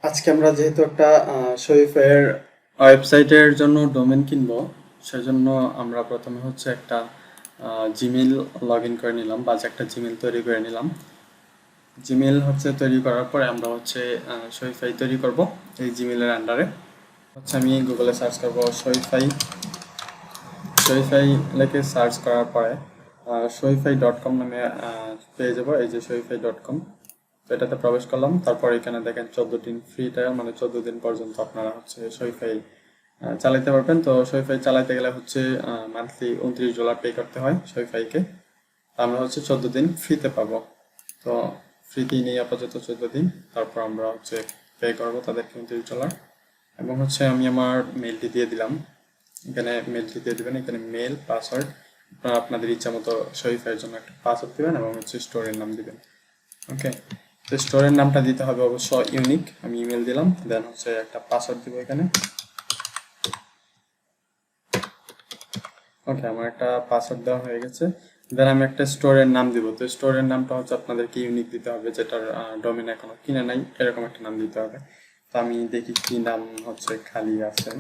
আজকে আমরা যেহেতু একটা শরীফের ওয়েবসাইটের জন্য ডোমেন কিনবো, সেজন্য আমরা প্রথমে হচ্ছে একটা জিমেইল লগ ইন করে নিলাম বা একটা জিমেইল তৈরি করে নিলাম। জিমেইল হচ্ছে তৈরি করার পরে আমরা হচ্ছে শরীফাই তৈরি করব এই জিমেইলের আন্ডারে। হচ্ছে আমি গুগলে সার্চ করব শরীফাই। শরীফাই লিখে সার্চ করার পরে শরীফাই.com নামে পেয়ে যাবো, এই যে শরীফাই.com। তো এটাতে প্রবেশ করলাম। তারপর এখানে দেখেন 14 দিন ফ্রি ট্রায়াল, মানে 14 দিন পর্যন্ত আপনারা হচ্ছে শরীফাই চালাতে পারবেন। তো শরীফাই চালাতে গেলে হচ্ছে মান্থলি $29 পে করতে হয় শরীফাইকে। আমরা হচ্ছে 14 দিন ফ্রিতে পাবো। তো ফ্রিতেই নেই আপাতত 14 দিন, তারপর আমরা হচ্ছে পে করবো তাদেরকে $29। এবং হচ্ছে আমি আমার মেলটি দিয়ে দিলাম, এখানে মেলটি দিয়ে দিবেন, এখানে মেল পাসওয়ার্ড আপনারা আপনাদের ইচ্ছা মতো শরীফাইয়ের জন্য একটা পাসওয়ার্ড দিবেন এবং হচ্ছে স্টোরের নাম দিবেন। ওকে, তো স্টোরের নামটা দিতে হবে অবশ্য ইউনিক। আমি ইমেল দিলাম, দেন হচ্ছে একটা পাসওয়ার্ড দিব এখানে। ওকে, আমার একটা পাসওয়ার্ড দেওয়া হয়ে গেছে। দেন আমি একটা স্টোরের নাম দিব। তো স্টোরের নামটা হচ্ছে আপনাদেরকে ইউনিক দিতে হবে, যেটার ডোমেন এখনো কিনে নাই, এরকম একটা নাম দিতে হবে। তো আমি দেখি কি নাম হচ্ছে খালি আছে।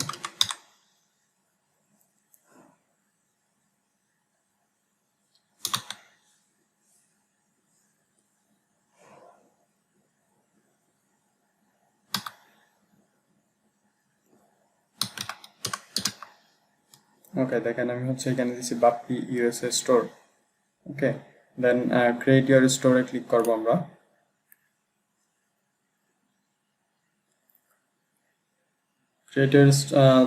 ওকে, দেখেন আমি হচ্ছে এখানে দিচ্ছি Bappi USA store. Okay, then create your স্টোরে ক্লিক করবো আমরা। ক্রিয়েটের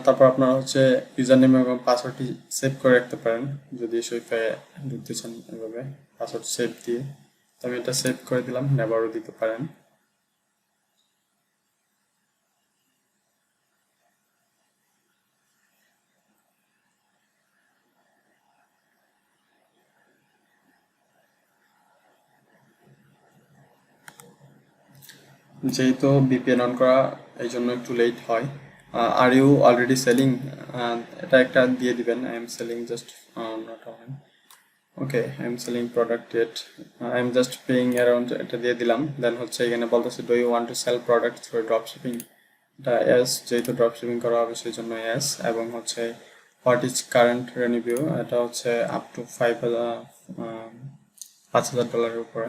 তারপর আপনারা হচ্ছে ইউজার নেম এবং পাসওয়ার্ডটি সেভ করে রাখতে পারেন যদি শরীফে ঢুকতে চান এভাবে পাসওয়ার্ড সেভ দিয়ে। তো আমি এটা সেভ করে দিলাম, নেভারও দিতে পারেন। যেহেতু ভিপিএন অন করা, এই জন্য একটু লেট হয়। আর ইউ অলরেডি সেলিং, এটা একটা দিয়ে দিবেন, I am selling just not on. Okay, I am selling product yet, I am just playing around, এটা দিয়ে দিলাম। দেন হচ্ছে এখানে বলতেছে do you want to sell product through drop shipping, এটা এস, যেহেতু ড্রপ শিপিং করা হবে সেই জন্য এস। এবং হচ্ছে হোয়াট ইজ কারেন্ট রেভিনিউ, এটা হচ্ছে আপ টু 5,000 ডলারের উপরে,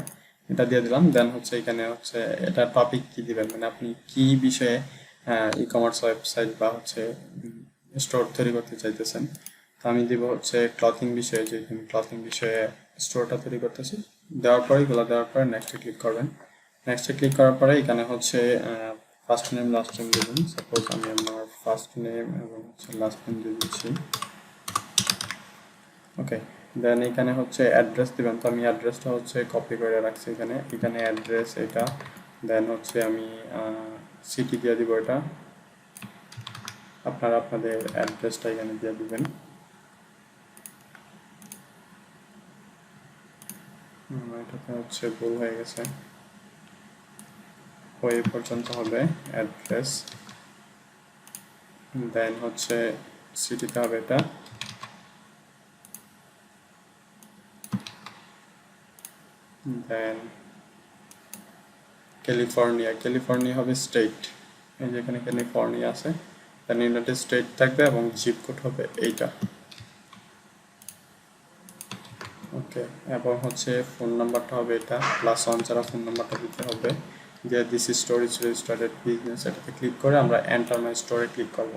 এটা দিয়ে দিলাম। দেন হচ্ছে এখানে হচ্ছে এটা টপিক কি দিবেন, মানে আপনি কি বিষয়ে ই কমার্স ওয়েবসাইট বা হচ্ছে স্টোর তৈরি করতে চাইতেছেন। তো আমি দিব হচ্ছে ক্লথিং বিষয়ে, যেহেতু আমি ক্লথিং বিষয়ে স্টোরটা তৈরি করতেছি। দেওয়ার পরে এগুলো দেওয়ার পরে নেক্সটে ক্লিক করবেন। নেক্সটে ক্লিক করার পরে এখানে হচ্ছে ফার্স্ট নেম লাস্ট নেম দেবেন। সাপোজ আমি আমার ফার্স্ট নেম এবং হচ্ছে লাস্ট নেম দিয়ে দিচ্ছি। ওকে, দেন এখানে হচ্ছে অ্যাড্রেস দিবেন। তো আমি অ্যাড্রেসটা হচ্ছে কপি করে রাখছি এখানে, এখানে অ্যাড্রেস এটা। দেন হচ্ছে আমি সিটি দিয়ে দিব, এটা আপনারা আপনাদের অ্যাড্রেসটা এখানে দিয়ে দিবেন। এটাতে হচ্ছে ভুল হয়ে গেছে, ওই পর্যন্ত হবে অ্যাড্রেস। দেন হচ্ছে সিটিতে হবে এটা। দেন ক্যালিফোর্নিয়া, ক্যালিফোর্নিয়া হবে স্টেট, এই যে এখানে ক্যালিফোর্নিয়া আছে। দেন ইউনাইটেড স্টেট থাকবে এবং জিপ কোড হবে এইটা। ওকে, এবং হচ্ছে ফোন নাম্বারটা হবে এটা, +1 ছাড়া ফোন নাম্বারটা দিতে হবে। দিয়ে this store is registered business, এটাতে ক্লিক করে আমরা এন্টার মাই স্টোরে ক্লিক করব।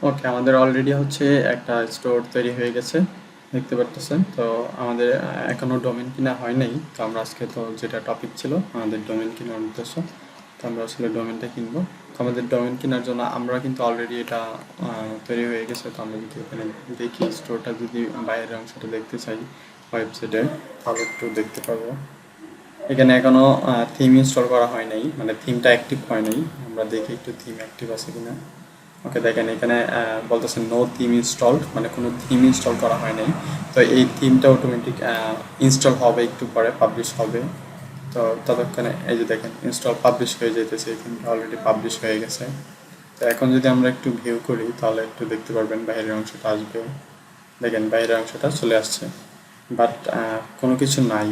ওকে, আমাদের অলরেডি হচ্ছে একটা স্টোর তৈরি হয়ে গেছে, দেখতে পারতেছেন। তো আমাদের এখনো ডোমেন কিনা হয় নাই। তো আমরা আজকে তো যেটা টপিক ছিল আমাদের ডোমেন কেনার উদ্দেশ্য, তো আমরা আসলে ডোমেনটা কিনবো। তো আমাদের ডোমেন কেনার জন্য আমরা কিন্তু অলরেডি এটা তৈরি হয়ে গেছে। তো আমরা যদি এখানে দেখি স্টোরটা, যদি বাইরের অংশটা দেখতে চাই ওয়েবসাইটে, তাহলে একটু দেখতে পারবো। এখানে এখনো থিম ইনস্টল করা হয় নাই, মানে থিমটা অ্যাক্টিভ হয় নাই। আমরা দেখি একটু থিম অ্যাক্টিভ আছে কিনা। ওকে, দেখেন এখানে বলতেছে নো থিম ইনস্টলড, মানে কোনো থিম ইনস্টল করা হয় নাই। তো এই থিমটা অটোমেটিক ইনস্টল হবে, একটু পরে পাবলিশ হবে। তো ততক্ষণে এই যে দেখেন ইনস্টল পাবলিশ হয়ে যেতেছে, এই থিমটা অলরেডি পাবলিশ হয়ে গেছে। তো এখন যদি আমরা একটু ভিউ করি তাহলে একটু দেখতে পারবেন বাইরের অংশটা আসবে। দেখেন বাইরের অংশটা চলে আসছে, বাট কোনো কিছু নাই,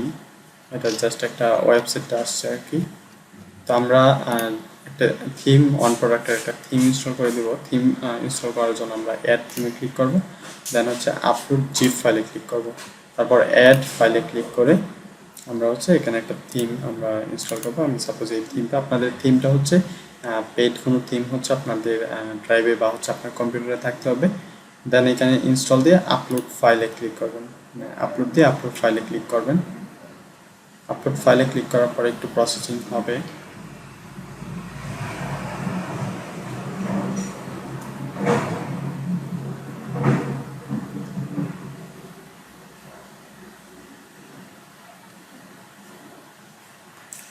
এটা জাস্ট একটা ওয়েবসাইটটা আসছে আর কি। তো আমরা একটা থিম অন প্রোডাক্টের একটা থিম ইনস্টল করে দেবো। থিম ইনস্টল করার জন্য আমরা অ্যাড থিমে ক্লিক করব, দেন হচ্ছে আপলোড জিপ ফাইলে ক্লিক করব, তারপর অ্যাড ফাইলে ক্লিক করে আমরা হচ্ছে এখানে একটা থিম আমরা ইনস্টল করবো। আমি সাপোজ এই থিমটা, আপনাদের থিমটা হচ্ছে পেইড কোনো থিম হচ্ছে আপনাদের ড্রাইভে বা হচ্ছে আপনার কম্পিউটারে থাকতে হবে। দেন এখানে ইনস্টল দিয়ে আপলোড ফাইলে ক্লিক করবেন, আপলোড দিয়ে আপলোড ফাইলে ক্লিক করবেন। আপলোড ফাইলে ক্লিক করার পরে একটু প্রসেসিং হবে।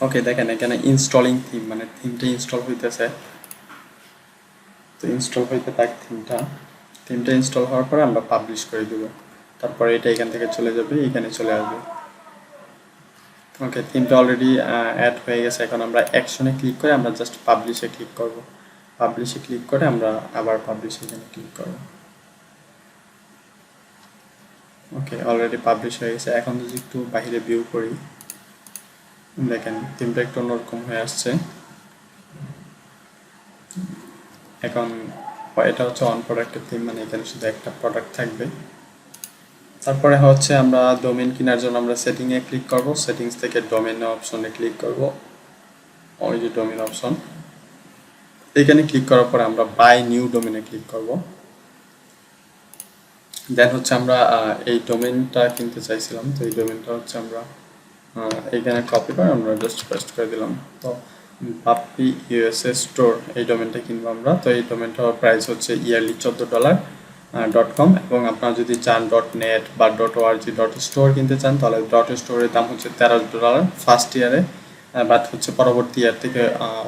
ওকে, দেখেন এখানে ইনস্টলিং থিম, মানে থিমটা ইনস্টল হইতেছে। তো ইনস্টল হইতে থাক থিমটা ইনস্টল হওয়ার পরে আমরা পাবলিশ করে দেব, তারপরে এটা এখান থেকে চলে যাবে, এখানে চলে আসবে। ওকে, থিমটা অলরেডি অ্যাড হয়ে গেছে। এখন আমরা অ্যাকশনে ক্লিক করে আমরা জাস্ট পাবলিশে ক্লিক করব। পাবলিশে ক্লিক করে আমরা আবার পাবলিশ এখানে ক্লিক করব। ওকে, অলরেডি পাবলিশ হয়ে গেছে। এখন যদি একটু বাইরে ভিউ করি, দেখেন থিমটা একটু অন্যরকম হয়ে আসছে। এখন এটা হচ্ছে অন প্রোডাক্টের থিম, মানে এখানে শুধু একটা প্রোডাক্ট থাকবে। তারপরে হচ্ছে আমরা ডোমেন কেনার জন্য আমরা সেটিংয়ে ক্লিক করব, সেটিংস থেকে ডোমেন অপশনে ক্লিক করব, ওই যে ডোমেন অপশন, এখানে ক্লিক করার পরে আমরা বাই নিউ ডোমেনে ক্লিক করব। দেন হচ্ছে আমরা এই ডোমেনটা কিনতে চাইছিলাম, তো এই ডোমেনটা হচ্ছে আমরা এখানে কপি করে আমরা জাস্ট পেস্ট করে দিলাম। তো বাপ্পি ইউএসএ স্টোর এই ডোমেনটা কিনবো আমরা। তো এই ডোমেনটার প্রাইস হচ্ছে ইয়ারলি $14.com, এবং আপনারা যদি চান .net বা .org .store কিনতে চান তাহলে .storeর দাম হচ্ছে $13 ফার্স্ট ইয়ারে, বাট হচ্ছে পরবর্তী ইয়ার থেকে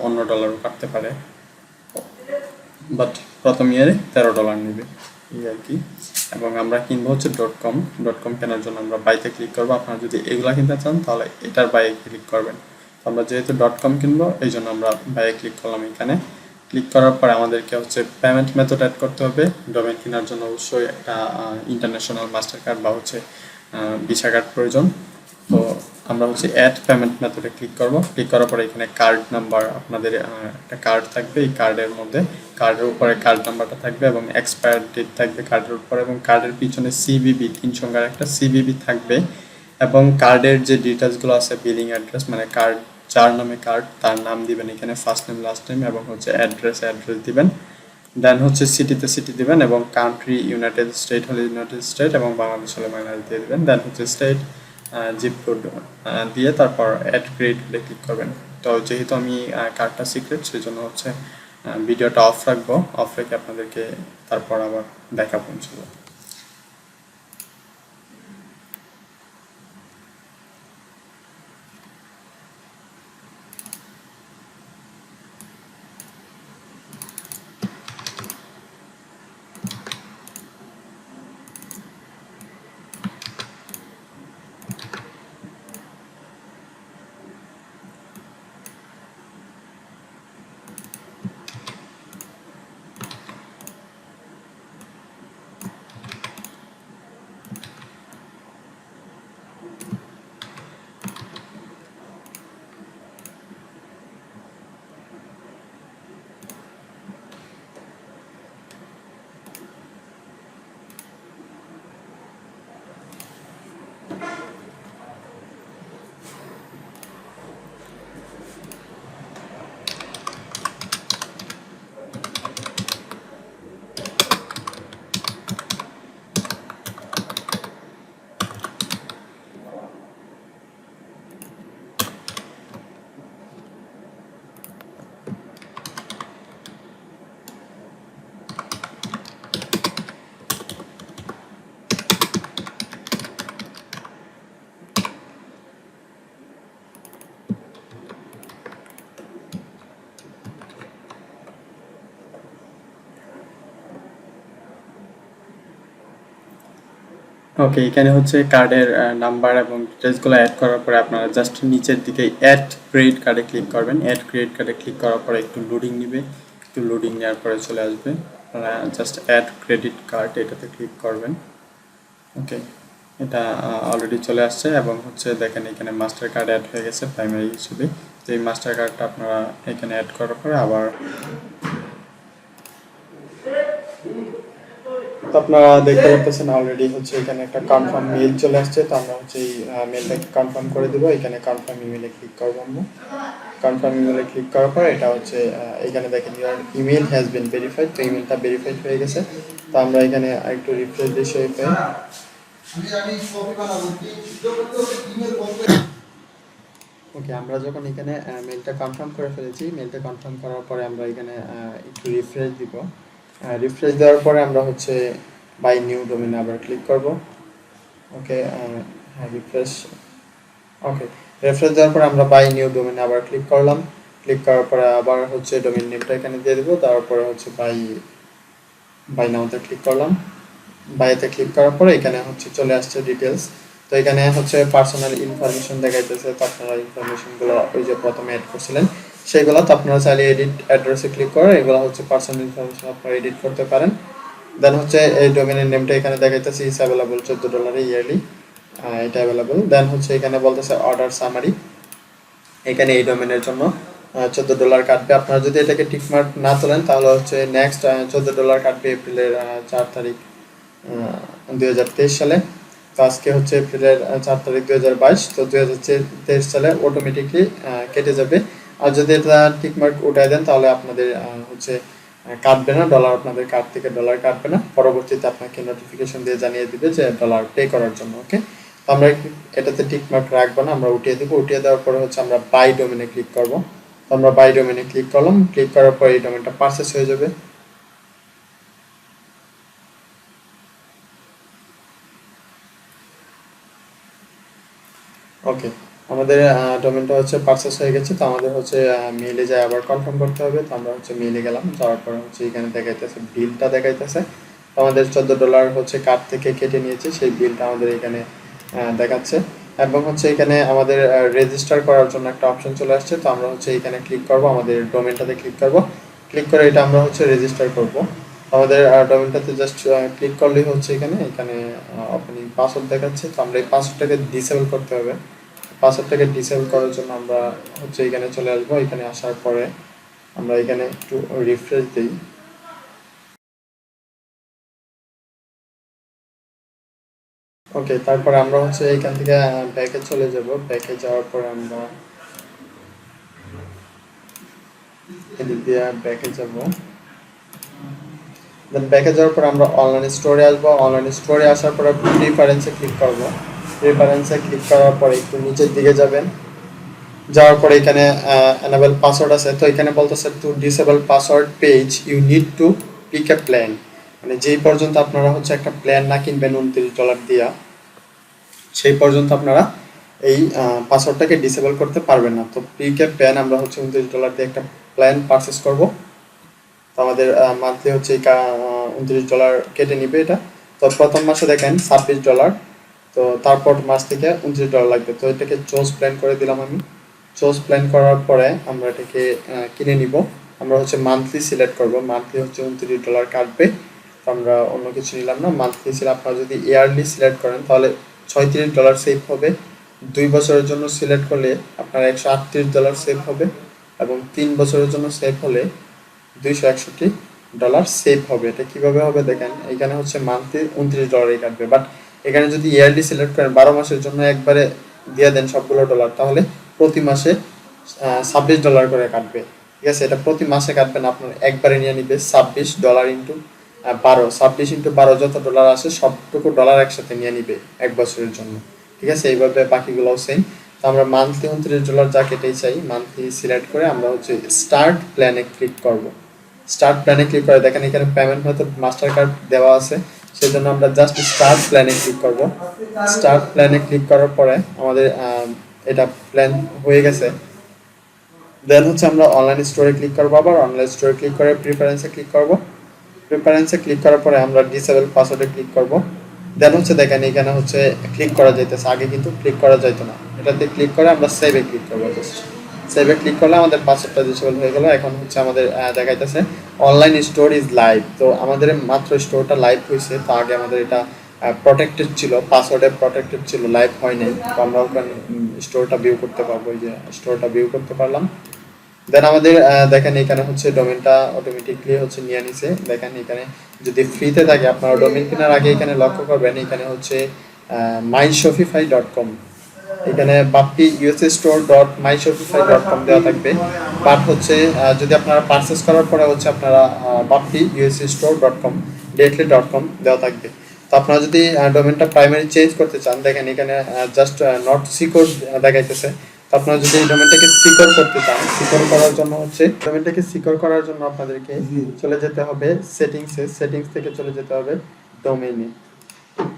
অন্য ডলারও কাটতে পারে, বাট প্রথম ইয়ারে $13 নেবে এই আর কি। এবং আমরা কিনবো হচ্ছে .com কেনার জন্য আমরা বাইতে ক্লিক করবো। আপনারা যদি এগুলা কিনতে চান তাহলে এটার বাইয়ে ক্লিক করবেন। আমরা যেহেতু .com কিনবো এই জন্য আমরা বাইয়ে ক্লিক করলাম। এখানে ক্লিক করার পরে আমাদেরকে হচ্ছে পেমেন্ট মেথড অ্যাড করতে হবে। ডোমেন কেনার জন্য অবশ্যই একটা ইন্টারন্যাশনাল মাস্টার কার্ড বা হচ্ছে ভিসা কার্ড প্রয়োজন। তো আমরা হচ্ছে অ্যাড পেমেন্ট মেথডে ক্লিক করব। ক্লিক করার পরে এখানে কার্ড নাম্বার, আপনাদের একটা কার্ড থাকবে, এই কার্ডের মধ্যে কার্ডের উপরে কার্ড নাম্বারটা থাকবে এবং এক্সপায়ার ডেট থাকবে কার্ডের উপরে, এবং কার্ডের পিছনে সিভিবি 3 সংখ্যার একটা সিভিবি থাকবে, এবং কার্ডের যে ডিটেলসগুলো আছে বিলিং অ্যাড্রেস, মানে কার্ড যার নামে কার্ড তার নাম দিবেন এখানে, ফার্স্ট নেম লাস্ট নেম, এবং হচ্ছে অ্যাড্রেস দিবেন। দেন হচ্ছে সিটিতে সিটি দিবেন, এবং কান্ট্রি ইউনাইটেড স্টেট হলে ইউনাইটেড স্টেট, এবং বাংলাদেশ হলে বাংলাদেশ দিয়ে দিবেন। দেন হচ্ছে স্টেট জিপ কোড দিয়ে তারপর অ্যাড ক্রেডিট হলে ক্লিক করবেন। তো যেহেতু আমি কার্ডটা সিক্রেট সেই জন্য হচ্ছে ভিডিওটা অফ রাখবো, অফ রেখে আপনাদেরকে তারপর আবার দেখাবো ইনশাল্লাহ। ওকে, এখানে হচ্ছে কার্ডের নাম্বার এবং ডিটেলসগুলো অ্যাড করার পরে আপনারা জাস্ট নিচের দিকে অ্যাড ক্রেডিট কার্ডে ক্লিক করবেন। অ্যাড ক্রেডিট কার্ডে ক্লিক করার পরে একটু লোডিং নেবে, একটু লোডিং নেওয়ার পরে চলে আসবে। আপনারা জাস্ট অ্যাড ক্রেডিট কার্ড এটাতে ক্লিক করবেন। ওকে, এটা অলরেডি চলে আসছে এবং হচ্ছে দেখেন এখানে মাস্টার কার্ড অ্যাড হয়ে গেছে প্রাইমারি হিসেবে। তো এই মাস্টার কার্ডটা আপনারা এখানে অ্যাড করার পরে আবার তো আপনারা দেখতে পাচ্ছেন অলরেডি হচ্ছে এখানে একটা কনফার্ম মেইল চলে আসছে। তো আমরা হচ্ছে এই মেইলটাকে কনফার্ম করে দেবো। এখানে কনফার্ম ইমেলে ক্লিক করবো আমরা। কনফার্ম ইমেলে ক্লিক করার পর এটা হচ্ছে এখানে দেখেন your email has been verified. তো ইমেলটা ভেরিফাইড হয়ে গেছে। তো আমরা এখানে একটু রিফ্রেশ দিয়ে Shopify। ওকে, আমরা যখন এখানে মেইলটা কনফার্ম করে ফেলেছি, মেইলটা কনফার্ম করার পরে আমরা এখানে একটু রিফ্রেশ দিব। রিফ্রেশ দেওয়ার পরে আমরা হচ্ছে বাই নিউ ডোমেনে আবার ক্লিক করব। ওকে, হ্যাঁ রিফ্রেশ। ওকে, রিফ্রেশ দেওয়ার পরে আমরা বাই নিউ ডোমেনে আবার ক্লিক করলাম। ক্লিক করার পরে আবার হচ্ছে ডোমেন নেমটা এখানে দিয়ে দেবো। তারপরে হচ্ছে বাই নাওতে ক্লিক করলাম। বাইতে ক্লিক করার পরে এখানে হচ্ছে চলে আসছে ডিটেলস। তো এখানে হচ্ছে পার্সোনাল ইনফরমেশন দেখাইতেছে। তো আপনারা ইনফরমেশনগুলো ওই যে প্রথমে অ্যাড করছিলেন সেগুলো, তো আপনারা চাইলে এডিট অ্যাড্রেসে ক্লিক করে এগুলো হচ্ছে পার্সোনাল ইনফরমেশন আপনারা এডিট করতে পারেন। দেন হচ্ছে এই ডোমেনের নেমটা এখানে দেখাইতেছে ইজ অ্যাভেলেবল $14 ইয়ারলি, এটা অ্যাভেলেবল। দেন হচ্ছে এখানে বলতেছে অর্ডার সামারি, এখানে এই ডোমেনের জন্য $14 কাটবে। আপনারা যদি এটাকে টিকমার্ক না তোলেন তাহলে হচ্ছে নেক্সট $14 কাটবে এপ্রিলের 4 তারিখ 2023 সালে। তো আজকে হচ্ছে এপ্রিলের 4 তারিখ 2022। তো 2023 সালে অটোমেটিকলি কেটে যাবে। আর যদি এটা টিকমার্ক উঠাই দেন তাহলে আপনাদের হচ্ছে কাটবে না, ডলার আপনাদের কার্ড থেকে ডলার কাটবে না। পরবর্তীতে আপনাকে নোটিফিকেশন দিয়ে জানিয়ে দিবে যে ডলার পে করার জন্য। ওকে, তো আমরা এটাতে টিকমার্ক রাখবো না, আমরা উঠিয়ে দেবো। উঠিয়ে দেওয়ার পরে হচ্ছে আমরা বাই ডোমেনে ক্লিক করব। তো আমরা বাই ডোমেনে ক্লিক করলাম। ক্লিক করার পরে এই ডোমেনটা পারচেস হয়ে যাবে। ওকে, আমাদের ডোমেনটা হচ্ছে পারচেস হয়ে গেছে। তো আমাদের হচ্ছে মেইলে যায় আবার কনফার্ম করতে হবে। তো আমরা হচ্ছে মেইলে গেলাম, যাওয়ার পরে হচ্ছে এখানে দেখাইতেছে বিলটা দেখাইতেছে। তো আমাদের $14 হচ্ছে কার্ড থেকে কেটে নিয়েছে, সেই বিলটা আমাদের এখানে দেখাচ্ছে। এবং হচ্ছে এখানে আমাদের রেজিস্টার করার জন্য একটা অপশন চলে আসছে। তো আমরা হচ্ছে এখানে ক্লিক করব, আমাদের ডোমেনটাতে ক্লিক করব। ক্লিক করে এটা আমরা হচ্ছে রেজিস্টার করব। আমাদের ডোমেনটাতে জাস্ট ক্লিক করলেই হচ্ছে এখানে ওপেনিং পাসওয়ার্ড দেখাচ্ছে। তো আমরা এই পাসওয়ার্ডটাকে ডিসেবল করতে হবে। পাসওয়ার্ডটাকে ডিসেবল করার জন্য আমরা হচ্ছে এখানে চলে আসবো। এখানে আসার পরে আমরা এখানে একটু রিফ্রেশ দিই। ওকে, তারপরে আমরা হচ্ছে এখান থেকে ব্যাকে চলে যাব। ব্যাকে যাওয়ার পরে আমরা এদিক দিয়ে ব্যাকে যাব। দেন ব্যাকে যাওয়ার পর আমরা অনলাইন স্টোরে আসবো। অনলাইন স্টোরে আসার পরে প্রিফারেন্সে ক্লিক করব। প্রিফারেন্সে ক্লিক করার পরে একটু নিচের দিকে যাবেন। যাওয়ার পরে এখানে এনেবল পাসওয়ার্ড আছে। তো এখানে বলতেছে to disable password page you need to pick a plan, মানে যেই পর্যন্ত আপনারা হচ্ছে একটা প্ল্যান না কিনবেন $29 দিয়া, সেই পর্যন্ত আপনারা এই পাসওয়ার্ডটাকে ডিসেবল করতে পারবেন না। তো পিক এ প্ল্যান আমরা হচ্ছে $29 দিয়ে একটা প্ল্যান পারচেস করব। তো আমাদের মান্থলি হচ্ছে $29 কেটে নিবে এটা। তো প্রথম মাসে দেখেন $26। তো তারপর মাস থেকে $29 লাগবে। তো এটাকে চোজ প্ল্যান করে দিলাম আমি। চোজ প্ল্যান করার পরে আমরা এটাকে কিনে নিব। আমরা হচ্ছে মান্থলি সিলেক্ট করব। মান্থলি হচ্ছে $29 কাটবে। তো আমরা অন্য কিছু নিলাম না, মান্থলি সিলেক্ট। আপনারা যদি ইয়ারলি সিলেক্ট করেন তাহলে $36 সেভ হবে। 2 বছরের জন্য সিলেক্ট করলে আপনার $138 সেভ হবে। এবং 3 বছরের জন্য সেভ হলে $261 সেভ হবে। এটা কিভাবে হবে দেখেন, এখানে হচ্ছে মান্থলি $29 কাটবে। বাট এখানে যদি ইয়ারলি সিলেক্ট করেন 12 মাসের জন্য একবারে দিয়ে দেন সবগুলো ডলার, তাহলে প্রতি মাসে $26 করে কাটবে। ঠিক আছে, এটা প্রতি মাসে কাটবেন, আপনার একবারে নিয়ে নিবে $26 ইন্টু 12। 26 ইন্টু 12 যত ডলার আসে সবটুকু ডলার একসাথে নিয়ে নিবে 1 বছরের জন্য। ঠিক আছে, এইভাবে বাকিগুলোও সেম। তো আমরা মান্থলি $29 যা কেটেই চাই, মান্থলি সিলেক্ট করে আমরা হচ্ছে স্টার্ট প্ল্যানে ক্লিক করব। স্টার্ট প্ল্যানে ক্লিক করে দেখেন এখানে পেমেন্ট মেথড মাস্টার কার্ড দেওয়া আছে, সেজন্য আমরা জাস্ট স্টার্ট প্ল্যানে ক্লিক করব। স্টার্ট প্ল্যানে ক্লিক করার পরে আমাদের এটা প্ল্যান হয়ে গেছে। দেন হচ্ছে আমরা অনলাইন স্টোরে ক্লিক করবো। আবার অনলাইন স্টোরে ক্লিক করে প্রিফারেন্সে ক্লিক করব। প্রিফারেন্সে ক্লিক করার পরে আমরা ডিসেবল পাসওয়ার্ডে ক্লিক করব। দেন হচ্ছে দেখেন এখানে হচ্ছে ক্লিক করা যাইতেছে, আগে কিন্তু ক্লিক করা যাইতো না। এটাতে ক্লিক করে আমরা সেভে ক্লিক করবো, জাস্ট সেভে ক্লিক করলে আমাদের পাসওয়ার্ডটা ডিসেবল হয়ে গেল। এখন হচ্ছে আমাদের দেখাইতেছে অনলাইন স্টোর ইজ লাইভ। তো আমাদের মাত্র স্টোরটা লাইভ হয়েছে, তো আগে আমাদের এটা প্রোটেক্টেড ছিল, পাসওয়ার্ডে প্রোটেক্টেড ছিল, লাইভ হয় নাই। তো আমরা ওখানে স্টোরটা ভিউ করতে পারবো, এই যে স্টোরটা ভিউ করতে পারলাম। দেন আমাদের দেখেন এখানে হচ্ছে ডোমেনটা অটোমেটিকলি হচ্ছে নিয়ে নিছে। দেখেন এখানে যদি ফ্রিতে থাকে, আপনারা ডোমেন কেনার আগে এখানে লক্ষ্য করবেন, এখানে হচ্ছে myshopify.com, এখানে Bappi USA store dot myshopify.com দেওয়া থাকবে। বাট হচ্ছে যদি আপনারা পারচেস করার পরে হচ্ছে আপনারা Bappi USA store .com directly .com দেওয়া থাকবে। তো আপনারা যদি ডোমেনটা প্রাইমারি চেঞ্জ করতে চান, দেখেন এখানে জাস্ট নট সিকিউর দেখাইতেছে। তো আপনারা যদি এই ডোমেনটাকে সিকিউর করতে চান, সিকিউর করার জন্য হচ্ছে ডোমেনটাকে সিকিউর করার জন্য আপনাদেরকে চলে যেতে হবে সেটিংসে, সেটিংস থেকে চলে যেতে হবে ডোমেইনে।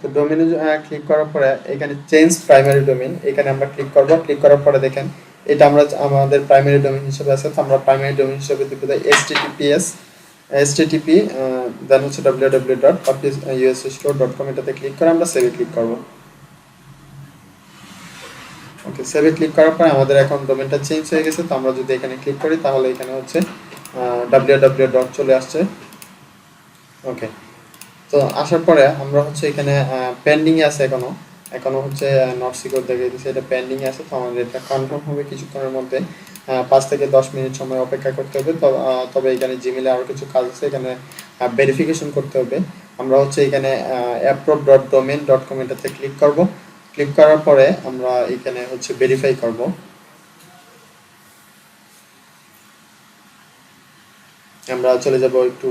তো ডোমেইনে ক্লিক করার পরে এখানে চেঞ্জ প্রাইমারি ডোমেইন, এখানে আমরা ক্লিক করব। ক্লিক করার পরে দেখেন এটা আমরা আমাদের প্রাইমারি ডোমেইন হিসেবে আছে, তো আমরা প্রাইমারি ডোমেইন হিসেবে দিব http দেন হচ্ছে www.ussstore.com, এটাতে ক্লিক করে আমরা সেভে ক্লিক করব। ওকে, সেভে ক্লিক করার পরে আমাদের এখন ডোমেইনটা চেঞ্জ হয়ে গেছে। তো আমরা যদি এখানে ক্লিক করি তাহলে এখানে হচ্ছে www. চলে আসছে। ওকে, তো আসার পরে আমরা হচ্ছে এখানে পেন্ডিং এ আছে, এখনো হচ্ছে নট সিকিউর দেখাইতেছে, এটা পেন্ডিং এ আছে। তো আমাদের এটা কনফার্ম হবে কিছুক্ষণের মধ্যে, 5 থেকে 10 মিনিট সময় অপেক্ষা করতে হবে। তবে এখানে জিমেলে আরও কিছু কাজ আছে, এখানে ভেরিফিকেশন করতে হবে। আমরা হচ্ছে এখানে approve.domain.com এটাতে ক্লিক করব। ক্লিক করার পরে আমরা এখানে হচ্ছে ভেরিফাই করব। আমরা চলে যাব একটু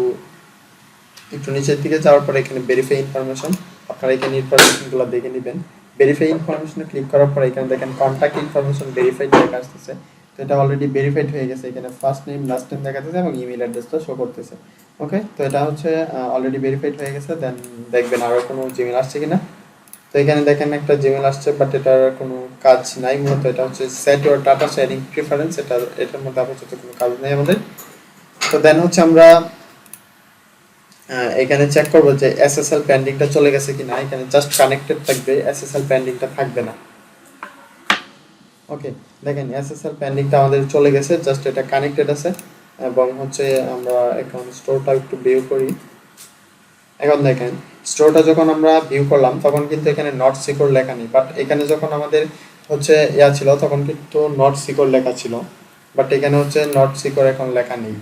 নিচের দিকে যাওয়ার পরে এখানে ভেরিফাই ইনফরমেশন, আপনারা এখানে ইনফরমেশনগুলো দেখে নেবেন। ভেরিফাই ইনফরমেশনে ক্লিক করার পরে এখানে দেখেন কন্ট্যাক্ট ইনফরমেশন ভেরিফাইড লেখা আসতেছে। তো এটা অলরেডি ভেরিফাইড হয়ে গেছে, এখানে ফার্স্ট নেম লাস্ট নেম দেখাতেছে এবং ইমেল অ্যাড্রেসটা শো করতেছে। ওকে, তো এটা হচ্ছে অলরেডি ভেরিফাইড হয়ে গেছে। দেন দেখবেন আরও কোনো জিমেল আসছে কিনা। তো এখানে দেখেন একটা জিমেল আসছে, বাট এটার কোনো কাজ নাই। মূলত এটা হচ্ছে set your data sharing preference, এটার মধ্যে আপাতত কোনো কাজ নেই আমাদের। তো দেন হচ্ছে আমরা এখানে চেক করবো যে এসএসএল পেন্ডিংটা চলে গেছে কিনা। এখানে জাস্ট কানেক্টেড থাকবে, এসএসএল পেন্ডিংটা থাকবে না। ওকে, দেখেন এসএসএল পেন্ডিংটা আমাদের চলে গেছে, জাস্ট এটা কানেক্টেড আছে। এবং হচ্ছে আমরা এখন স্টোরটা একটু ভিউ করি। এখন দেখেন স্টোরটা যখন আমরা ভিউ করলাম তখন কিন্তু এখানে নট সিকিউর লেখা নেই, বাট এখানে যখন আমাদের হচ্ছে ছিল তখন কিন্তু নট সিকিউর লেখা ছিল, বাট এখানে হচ্ছে নট সিকিউর এখন লেখা নেই।